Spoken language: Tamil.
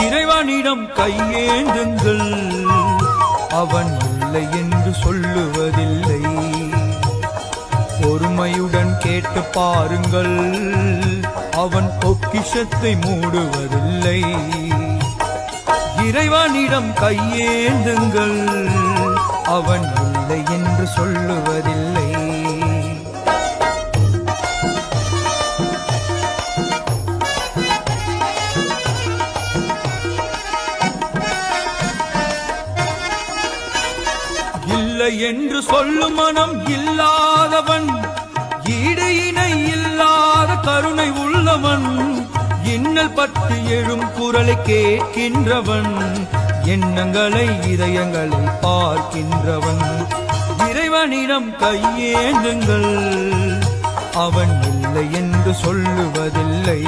இறைவனிடம் கையேந்துங்கள், அவன் இல்லை என்று சொல்லுவதில்லை. பொறுமையுடன் கேட்டு பாருங்கள், அவன் பொக்கிஷத்தை மூடுவதில்லை. இறைவனிடம் கையேந்துங்கள், அவன் இல்லை என்று சொல்லுவதில்லை. இல்லை என்று சொல்லும் மனம் இல்லாதவன், ஈடு இணை இல்லாத கருணை உள்ளவன், இன்னல் பட்டு எழும் குரலை கேட்கின்றவன், எண்ணங்களை இதயங்களை பார்க்கின்றவன். இறைவனிடம் கையேந்துங்கள், அவன் இல்லை என்று சொல்லுவதில்லை.